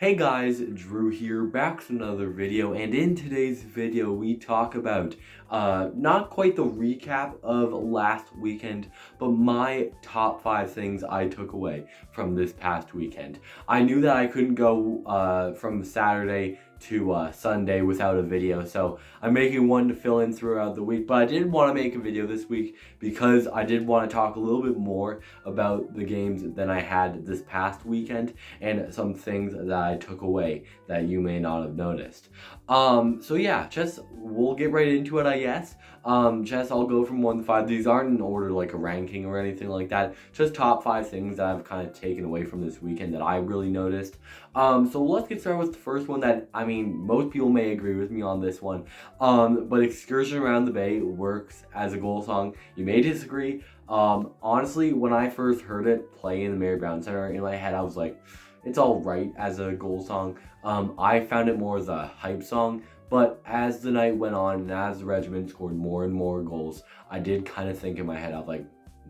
Hey guys, Drew here, back with another video, and in today's video we talk about not quite the recap of last weekend, but my top 5 things I took away from this past weekend. I knew that I couldn't go from Saturday to Sunday without a video, so I'm making one to fill in throughout the week, but I did want to make a video this week because I did want to talk a little bit more about the games than I had this past weekend and some things that I took away that you may not have noticed. So yeah, we'll get right into it, I guess. I'll go from 1 to 5. These aren't in order like a ranking or anything like that. Just top 5 things that I've kind of taken away from this weekend that I really noticed. So let's get started with the first one that, most people may agree with me on this one. But Excursion Around the Bay works as a goal song. You may disagree. Honestly, when I first heard it play in the Mary Brown Center, in my head I was like, it's all right as a goal song. I found it more as a hype song, but as the night went on and as the regiment scored more and more goals, I did kind of think in my head, I was like,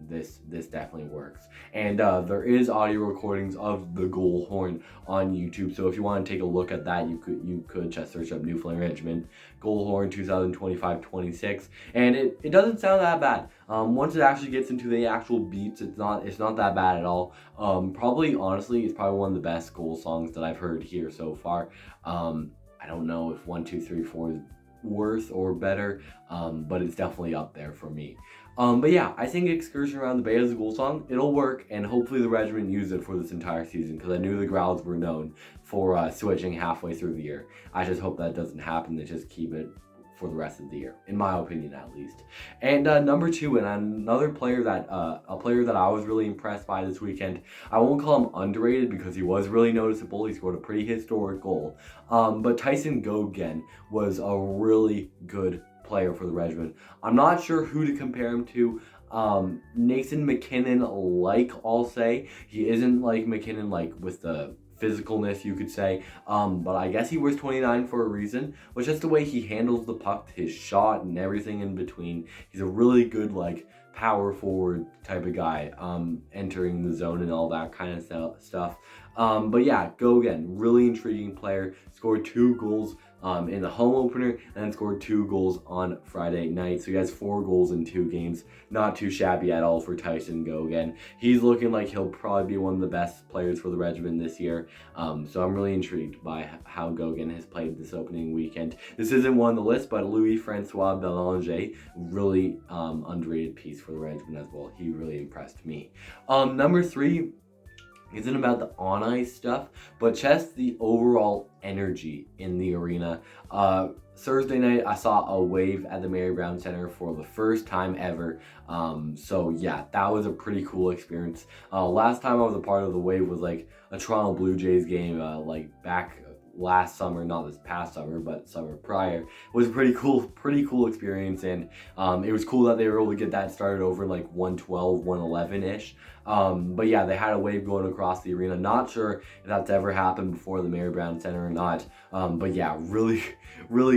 this definitely works. And there is audio recordings of the goal horn on YouTube, so if you want to take a look at that, you could just search up Newfoundland Regiment goal horn 2025-26, and it doesn't sound that bad. Once it actually gets into the actual beats, it's not that bad at all. Honestly, it's probably one of the best goal songs that I've heard here so far. I don't know if 1, 2, 3, 4 is worse or better, but it's definitely up there for me. But yeah, I think Excursion Around the Bay as a goal song, it'll work, and hopefully the regiment used it for this entire season, because I knew the Growls were known for switching halfway through the year. I just hope that doesn't happen. They just keep it for the rest of the year, in my opinion at least. And number 2, and another player that a player that I was really impressed by this weekend. I won't call him underrated because he was really noticeable. He scored a pretty historic goal. But Tyson Gogen was a really good player for the regiment. I'm not sure who to compare him to. Nathan McKinnon, I'll say. He isn't like McKinnon, with the physicalness, you could say, but I guess he wears 29 for a reason, but just the way he handles the puck, his shot, and everything in between. He's a really good, power forward type of guy, entering the zone and all that kind of stuff. But yeah, Gogen, really intriguing player, scored 2 goals in the home opener, and then scored 2 goals on Friday night. So he has 4 goals in 2 games. Not too shabby at all for Tyson Gogen. He's looking like he'll probably be one of the best players for the regiment this year. So I'm really intrigued by how Gogen has played this opening weekend. This isn't one on the list, but Louis-Francois Belanger, really underrated piece for the regiment as well. He really impressed me. Number 3 isn't about the on-ice stuff, but just the overall energy in the arena. Thursday night, I saw a wave at the Mary Brown Center for the first time ever. So yeah, that was a pretty cool experience. Last time I was a part of the wave was a Toronto Blue Jays game, back last summer, not this past summer, but summer prior. It was a pretty cool experience, and it was cool that they were able to get that started over in 112, 111-ish. But yeah, they had a wave going across the arena. Not sure if that's ever happened before the Mary Brown Center or not. But yeah, really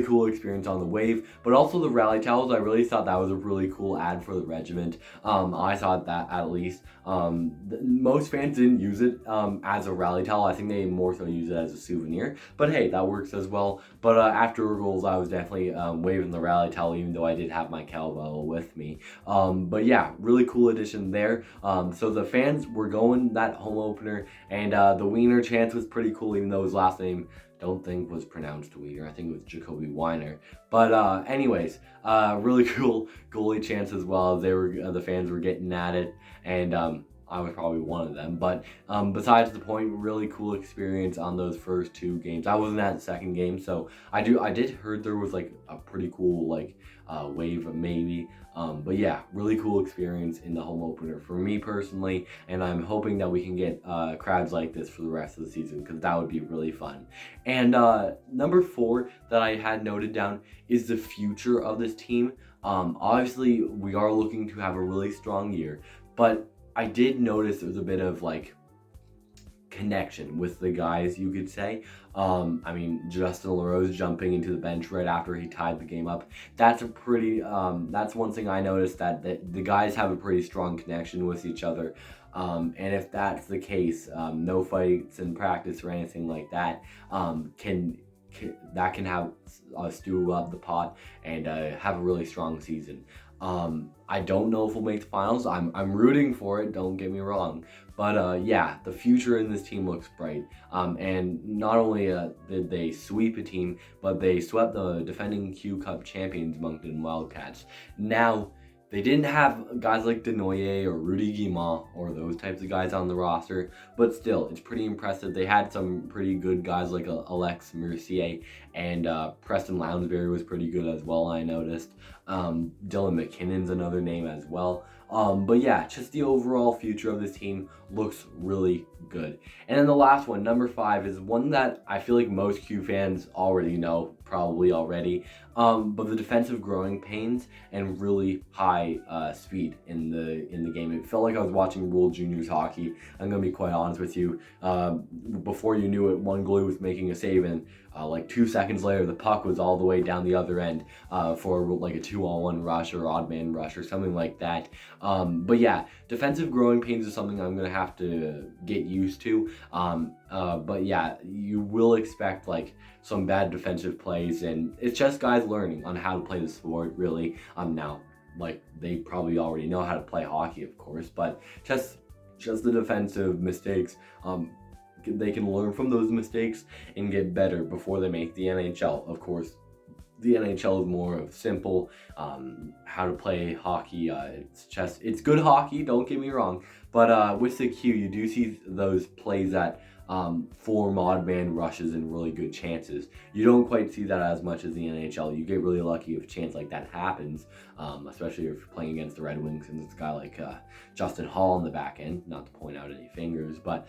cool experience on the wave. But also the rally towels, I really thought that was a really cool ad for the regiment. I thought that at least. Most fans didn't use it as a rally towel. I think they more so use it as a souvenir. But hey, that works as well. But after goals, I was definitely waving the rally towel, even though I did have my cowbell with me. But yeah, really cool addition there. So the fans were going that home opener, and the Wiener chance was pretty cool, even though his last name don't think was pronounced Wiener. I think it was Jacoby Weiner. But anyways, really cool goalie chance as well. The fans were getting at it, and I was probably one of them. But besides the point, really cool experience on those first 2 games. I wasn't at the second game, so I did heard there was a pretty cool wave maybe. But yeah, really cool experience in the home opener for me personally, and I'm hoping that we can get crowds like this for the rest of the season, because that would be really fun. And number 4 that I had noted down is the future of this team. Obviously, we are looking to have a really strong year, but I did notice there was a bit of connection with the guys, you could say. Justin LaRose jumping into the bench right after he tied the game up. That's one thing I noticed, that the guys have a pretty strong connection with each other. And if that's the case, no fights in practice or anything like that can have stew up the pot and have a really strong season. I don't know if we'll make the finals. I'm rooting for it, don't get me wrong. But yeah, the future in this team looks bright. And not only did they sweep a team, but they swept the defending Q Cup champions Moncton Wildcats. Now, they didn't have guys like Denoyer or Rudy Guimont or those types of guys on the roster, but still, it's pretty impressive. They had some pretty good guys like Alex Mercier, and Preston Lounsbury was pretty good as well, I noticed. Dylan McKinnon's another name as well. But yeah, just the overall future of this team looks really good. And then the last one, number 5, is one that I feel like most Q fans already know, probably already. But the defensive growing pains and really high speed in the game. It felt like I was watching World Juniors hockey. I'm gonna be quite honest with you. Before you knew it, one goalie was making a save, and like 2 seconds later, the puck was all the way down the other end for like a 2-on-1 rush or odd man rush or something like that. But yeah, defensive growing pains is something I'm gonna have to get used to. But yeah, you will expect like some bad defensive plays, and it's just guys learning on how to play the sport, really. Now, like, they probably already know how to play hockey, of course, but just the defensive mistakes. They can learn from those mistakes and get better before they make the NHL. Of course, the NHL is more of simple how to play hockey. It's good hockey, don't get me wrong, but with the Q, you do see those plays that form odd man rushes and really good chances. You don't quite see that as much as the NHL. You get really lucky if a chance like that happens, especially if you're playing against the Red Wings and it's a guy like Justin Hall in the back end, not to point out any fingers, but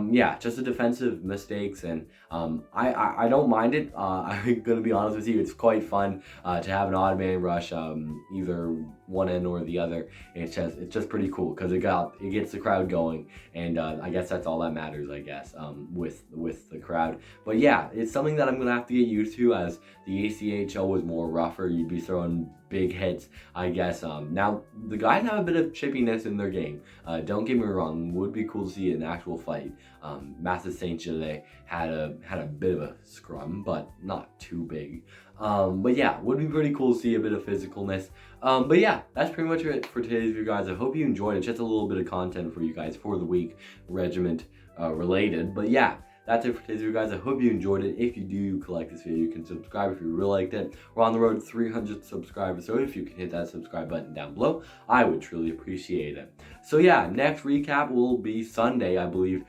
yeah, just the defensive mistakes, and I don't mind it. I'm gonna be honest with you, it's quite fun to have an odd man rush, either one end or the other. It's just pretty cool because it gets the crowd going, and I guess that's all that matters, I guess, with the crowd. But yeah, it's something that I'm gonna have to get used to, as the ACHL was more rougher. You'd be throwing big hits, I guess. Now the guys have a bit of chippiness in their game. Don't get me wrong, would be cool to see an actual fight. Massive Saint Gilles had a bit of a scrum, but not too big. But yeah, would be pretty cool to see a bit of physicalness. But yeah, that's pretty much it for today's video, guys. I hope you enjoyed it. Just a little bit of content for you guys for the week, regiment related. But yeah, that's it for today's video, guys. I hope you enjoyed it. If you do like this video, you can subscribe if you really liked it. We're on the road to 300 subscribers, so if you can hit that subscribe button down below, I would truly appreciate it. So yeah, next recap will be Sunday, I believe,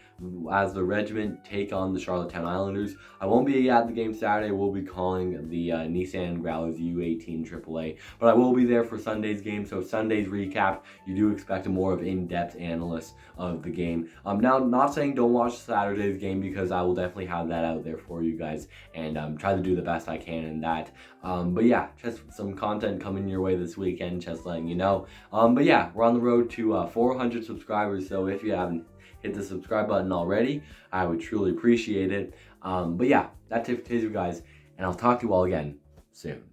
as the regiment take on the Charlottetown Islanders. I won't be at the game Saturday. We'll be calling the Nissan Growlers U18 AAA, but I will be there for Sunday's game. So Sunday's recap, you do expect a more of in-depth analysis of the game. Now, not saying don't watch Saturday's game, because I will definitely have that out there for you guys, and try to do the best I can in that. But yeah, just some content coming your way this weekend, just letting you know. But yeah, we're on the road to 400 subscribers, so if you haven't hit the subscribe button already, I would truly appreciate it. But yeah, that's it for today's video, guys, and I'll talk to you all again soon.